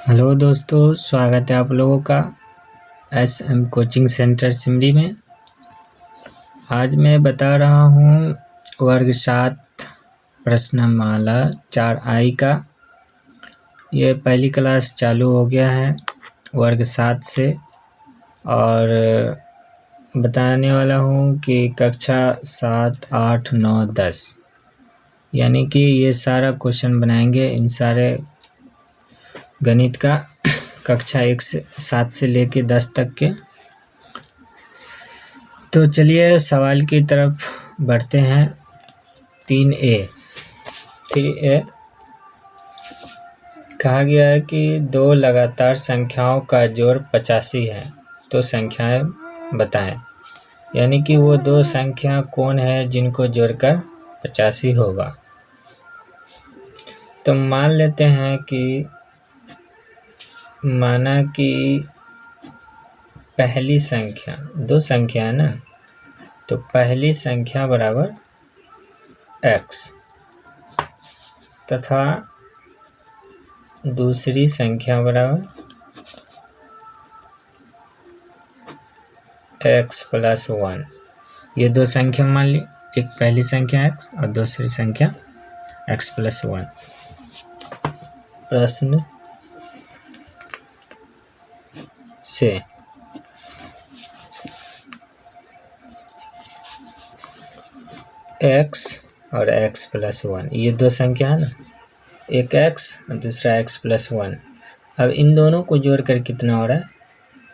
Hello दोस्तों, स्वागत है आप लोगों का SM कोचिंग सेंटर सिमरी में। आज मैं बता रहा हूँ वर्ग 7 प्रश्नमाला 4I का। ये पहली क्लास चालू हो गया है वर्ग 7 से, और बताने वाला हूँ कि कक्षा 7, 8, 9, 10 यानी कि ये सारा क्वेश्चन बनाएंगे। इन सारे गणित का कक्षा 1 से 7 से लेके 10 तक के। तो चलिए सवाल की तरफ बढ़ते हैं। 3A कहा गया है कि दो लगातार संख्याओं का जोड़ 85 है, तो संख्याएं बताएं। यानी कि वो दो संख्या कौन है जिनको जोड़कर 85 होगा। तो मान लेते हैं कि माना कि पहली संख्या, दो संख्या है ना, तो पहली संख्या बराबर x तथा दूसरी संख्या बराबर x + 1। ये दो संख्या मान ली, एक पहली संख्या x और दूसरी संख्या x + 1। प्रश्न से x और x + 1, ये दो संख्या है ना, एक x और दूसरा x + 1। अब इन दोनों को जोड़कर कितना हो रहा है?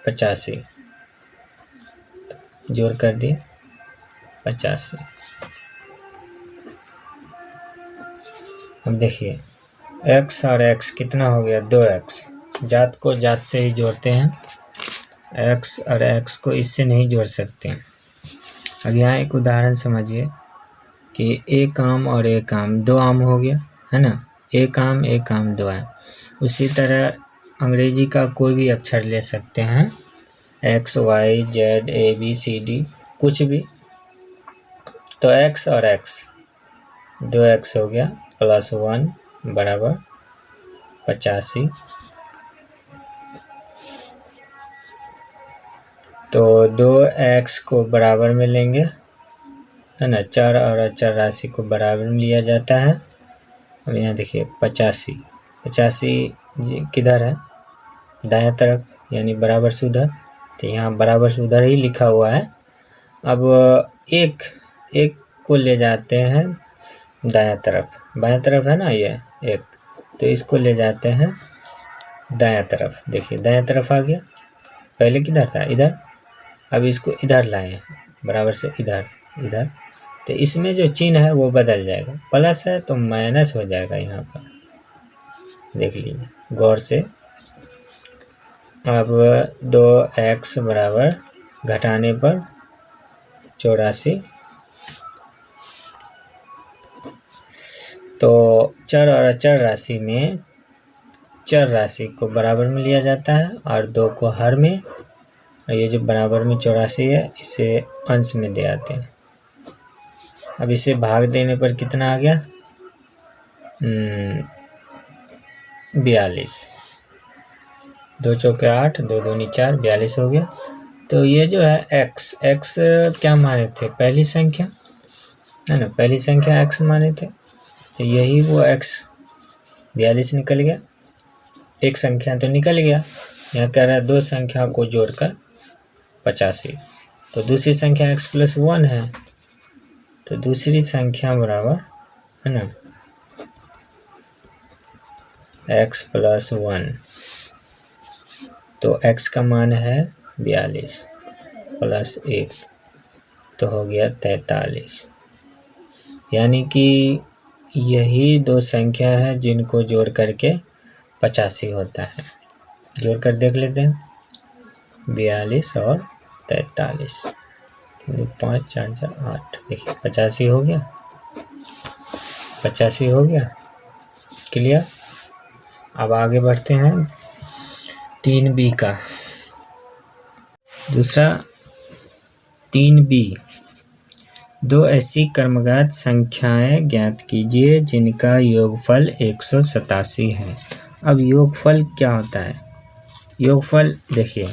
85। जोड़ कर दिए 85। अब देखिए x और x कितना हो गया? 2x। जात को जात से ही जोड़ते हैं, x और x को इससे नहीं जोड़ सकते हैं। अब यहाँ एक उदाहरण समझिए कि एक आम और एक आम, दो आम हो गया है ना, एक आम दो आम। उसी तरह अंग्रेजी का कोई भी अक्षर ले सकते हैं, x, y, z, a, b, c, d, कुछ भी। तो x और x, 2x हो गया + 1 बराबर 85। तो 2x को बराबर में लेंगे है ना, चर और अचर राशि को बराबर में लिया जाता है। अब यहाँ देखिए 85 किधर है? दायां तरफ, यानी बराबर से उधर। तो यहाँ बराबर से उधर ही लिखा हुआ है। अब एक को ले जाते हैं दायां तरफ, बायां तरफ है ना ये एक, तो इसको ले जाते हैं दायां तरफ। देखिए दायां तरफ आ गया, पहले किधर था? इधर। अब इसको इधर लाए बराबर से इधर, तो इसमें जो चिन्ह है वो बदल जाएगा। प्लस है तो माइनस हो जाएगा यहाँ पर, देख लीजिए गौर से। अब 2x बराबर घटाने पर 84। तो चर और अचर राशि में चर राशि को बराबर में लिया जाता है और 2 को हर में, और ये जो बराबर में 84 है इसे अंश में दे आते हैं। अब इसे भाग देने पर कितना आ गया? 42। 2 चौके 8, 2 दूनी 4, 42 हो गया। तो ये जो है x क्या माने थे? पहली संख्या है ना, पहली संख्या x माने थे, तो यही वो x 42 निकल गया। एक संख्या तो निकल गया। यहाँ कह रहा है दो संख्या को जोड़कर 85। तो दूसरी संख्या x + 1 है, तो दूसरी संख्या बराबर है ना x + 1। तो x का मान है 42 + 1, तो हो गया 43। यानी कि यही दो संख्या है जिनको जोड़ करके 85 होता है। जोड़ कर देख लेते हैं, 42 और 43, 3, 5, 4, 4, 8। देखिए 85 हो गया, 85 हो गया। क्लियर। अब आगे बढ़ते हैं 3B का। दूसरा 3B, दो ऐसी क्रमगत संख्याएं ज्ञात कीजिए जिनका योगफल 187 है अब योगफल क्या होता है? योगफल देखिए,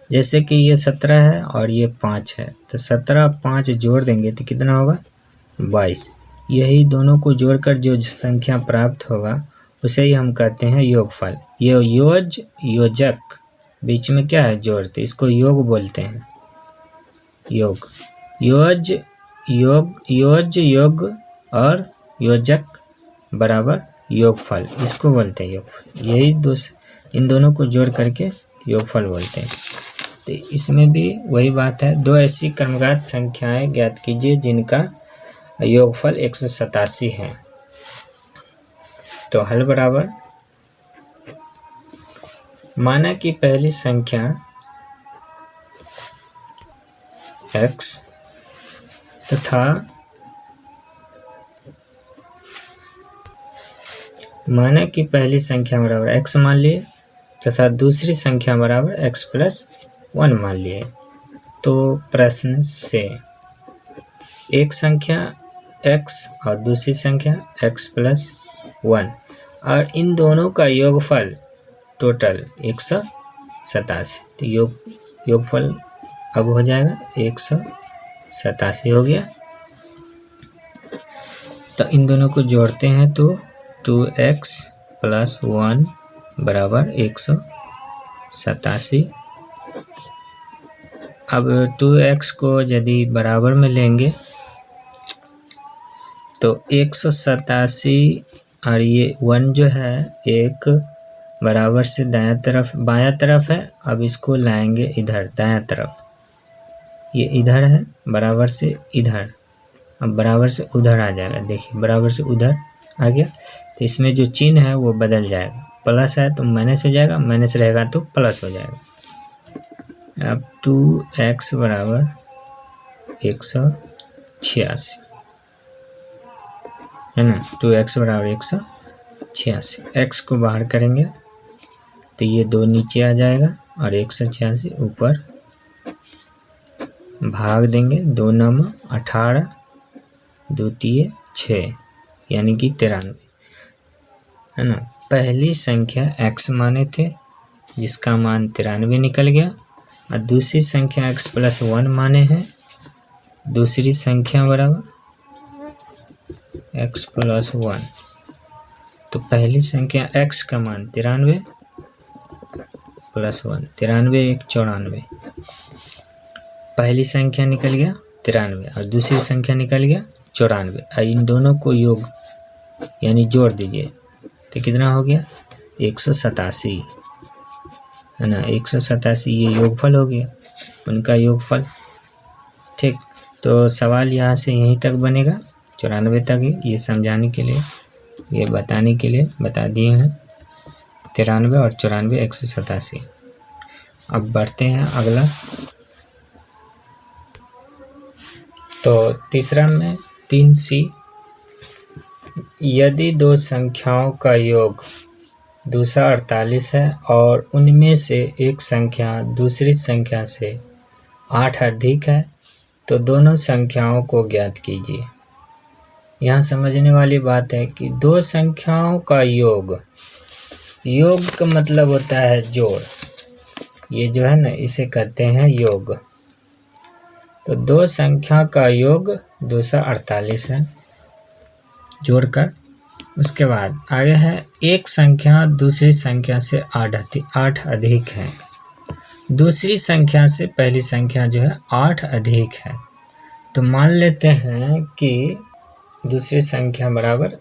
जैसे कि ये 17 है और ये 5 है, तो 17 5 जोड़ देंगे तो कितना होगा? 22। यही दोनों को जोड़कर जो संख्या प्राप्त होगा उसे ही हम कहते हैं योगफल। ये योजक बीच में क्या है? जोड़, तो इसको योग बोलते हैं। योग, योग और योजक बराबर योगफल, इसको बोलते हैं योगफल। यही इन दोनों को जोड़ करके योगफल बोलते हैं। तो इसमें भी वही बात है, दो ऐसी क्रमगत संख्याएं ज्ञात कीजिए जिनका योगफल 187 है। तो हल बराबर, माना कि पहली संख्या x तथा माना कि पहली संख्या बराबर x मान लिए तथा दूसरी संख्या बराबर x + 1 मान लिए। तो प्रश्न से एक संख्या x और दूसरी संख्या x + 1 और इन दोनों का योगफल टोटल 187। तो योगफल अब हो जाएगा 187 हो गया। तो इन दोनों को जोड़ते हैं तो 2x + 1 बराबर 187। अब 2x को यदि बराबर में लेंगे तो 187 और ये 1 जो है एक बराबर से दायां तरफ बायां तरफ है। अब इसको लाएंगे इधर दायां तरफ, ये इधर है बराबर से इधर, अब बराबर से उधर आ जाएगा। देखिए बराबर से उधर आ गया, तो इसमें जो चिन्ह है वो बदल जाएगा। प्लस है तो माइनस हो जाएगा, माइनस रहेगा तो प्लस हो जाएगा। अब 2x बराबर 186 है ना, 2x बराबर 186। x को बाहर करेंगे तो ये 2 नीचे आ जाएगा और 186 ऊपर भाग देंगे, 2 9 18 2 3 6 यानी कि 93 है ना। पहली संख्या x माने थे जिसका मान 93 निकल गया और दूसरी संख्या x + 1 माने हैं, दूसरी संख्या बराबर x + 1। तो पहली संख्या x का मान 93 + 1, 93 1 94। पहली संख्या निकल गया 93 और दूसरी संख्या निकल गया 94। इन दोनों को योग यानी जोड़ दीजिए तो कितना हो गया? 187 है ना। 187 ये योगफल हो गया, उनका योगफल। ठीक, तो सवाल यहाँ से यहीं तक बनेगा, 94 तक ही। ये समझाने के लिए, ये बताने के लिए बता दिए हैं। 93 और 94 187। अब बढ़ते हैं अगला। तो तीसरा में 3C, यदि दो संख्याओं का योग 248 है और उनमें से एक संख्या दूसरी संख्या से 8 अधिक है तो दोनों संख्याओं को ज्ञात कीजिए। यहाँ समझने वाली बात है कि दो संख्याओं का योग का मतलब होता है जोड़। ये जो है ना इसे कहते हैं योग। तो दो संख्या का योग 248 है जोड़कर। उसके बाद आगे है एक संख्या दूसरी संख्या से 8 अधिक है, दूसरी संख्या से पहली संख्या जो है 8 अधिक है। तो मान लेते हैं कि दूसरी संख्या बराबर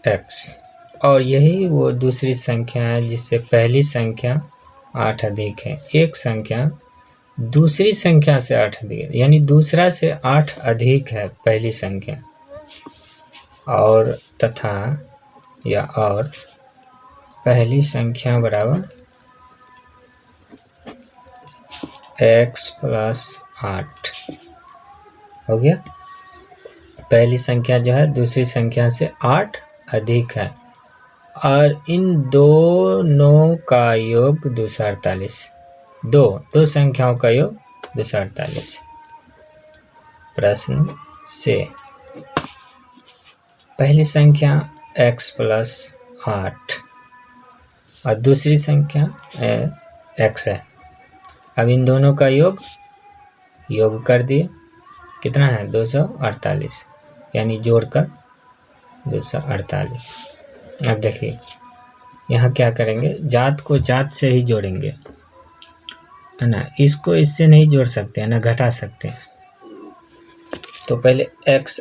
x और यही वो दूसरी संख्या है जिससे पहली संख्या 8 अधिक है। एक संख्या दूसरी संख्या से 8 अधिक है, यानी दूसरा से 8 अधिक है पहली संख्या, और तथा या और पहली संख्या बराबर x + 8 हो गया। पहली संख्या जो है दूसरी संख्या से 8 अधिक है और इन दोनों का योग 248। दो संख्याओं का योग 248। प्रश्न से पहली संख्या x प्लस 8 और दूसरी संख्या x है। अब इन दोनों का योग कर दिए, कितना है 248, यानी जोड़कर 248। अब देखिए यहाँ क्या करेंगे, जात को जात से ही जोड़ेंगे, है ना। इसको इससे नहीं जोड़ सकते हैं ना, घटा सकते हैं। तो पहले x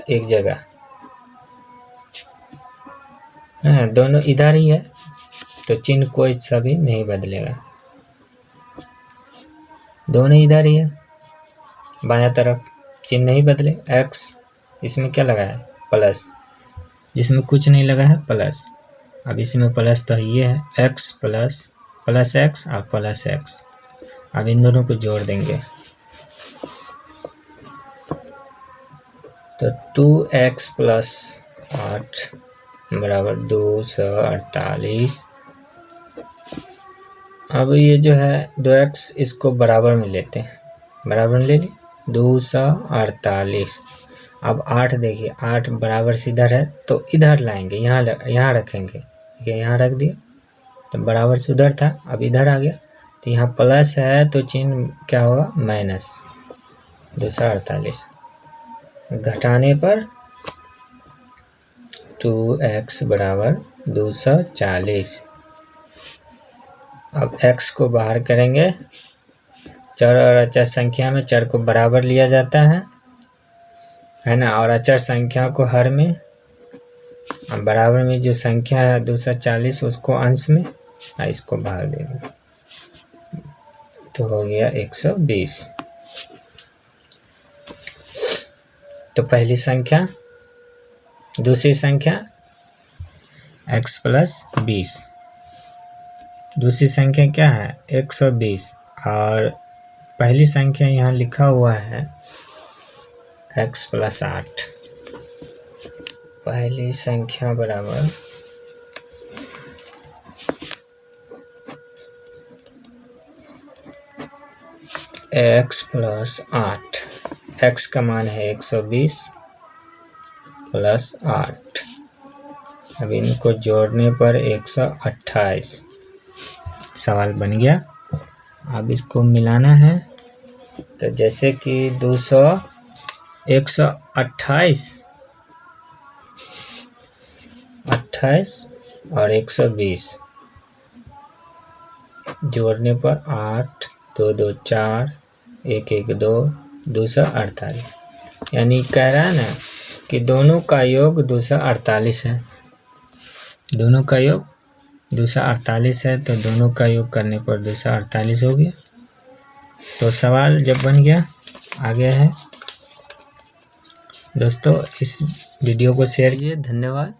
एक जगह है, दोनों इधर ही है तो चिन्ह कोई सा भी नहीं बदलेगा, दोनों इधर ही है, बायां तरफ चिन्ह नहीं बदले। x इसमें क्या लगा है प्लस, जिसमें कुछ नहीं लगा है प्लस। अब इसमें प्लस तो ये है x प्लस x और प्लस x। अब इन दोनों को जोड़ देंगे तो 2x प्लस 8 बराबर 248। अब ये जो है 2x इसको बराबर में लेते हैं, बराबर में ले ली 248। अब 8 देखिए, 8 बराबर से इधर है तो इधर लाएंगे, यहाँ रखेंगे, ठीक है, यहाँ रख दिए तो बराबर से उधर था, अब इधर आ गया तो यहाँ प्लस है तो चिन्ह क्या होगा माइनस 248। घटाने पर 2x बराबर 240। अब x को बाहर करेंगे, चर और अचर संख्या में चर को बराबर लिया जाता है ना, और अचर संख्या को हर में। अब बराबर में जो संख्या है 240 उसको अंश में और इसको भाग देंगे तो हो गया 120। तो पहली संख्या, दूसरी संख्या x प्लस 20, दूसरी संख्या क्या है 120 और पहली संख्या यहाँ लिखा हुआ है x प्लस 8। पहली संख्या बराबर x प्लस 8, x का मान है 120 प्लस 8। अब इनको जोड़ने पर 128 सवाल बन गया। अब इसको मिलाना है तो जैसे कि 128 और 120 जोड़ने पर 8 2 2 4 1 1 2 248, यानी कह रहा है ना कि दोनों का योग 248 है, दोनों का योग 248 है, तो दोनों का योग करने पर 248 हो गया। तो सवाल जब बन गया आ गया है। दोस्तों इस वीडियो को शेयर कीजिए, धन्यवाद।